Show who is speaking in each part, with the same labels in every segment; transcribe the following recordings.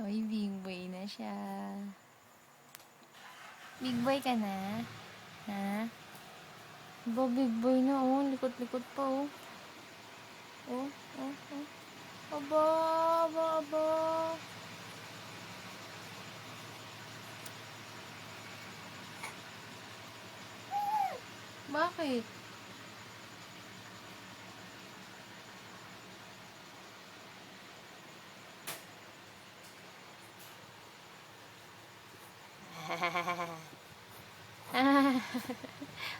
Speaker 1: Uy, big boy na siya. Big boy ka na? Ha? Aba, big boy na oh. Likot-likot pa oh. Oh, oh, oh. Aba, aba, aba. Bakit?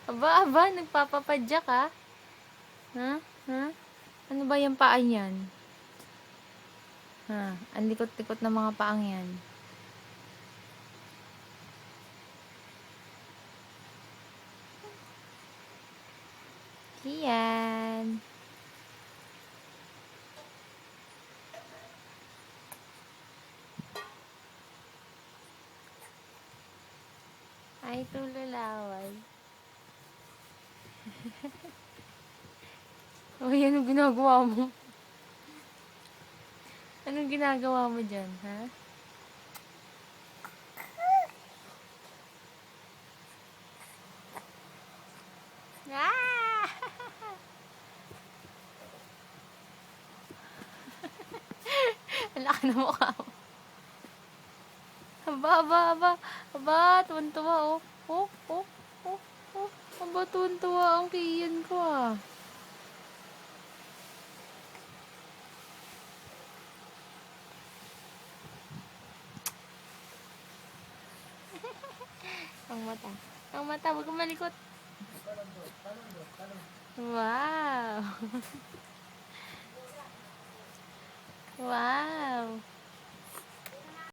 Speaker 1: Aba, aba, nagpapapadya ka? Ha? Ha? Ano ba yung paa yan? Ha? Ang likot-likot ng mga paang yan. Kian. Ay, tulalaway. Uy, anong ginagawa mo? Anong ginagawa mo dyan, ha? Ah! Ang laki na mukha mo. Aba, aba, aba. Aba, tuwan-tuwa, oh. Oh, oh, oh, oh. Aba, tuwan-tuwa ang kiyan ko, ah. Ang mata. Ang mata, huwag kang malikot. Wow. Wow.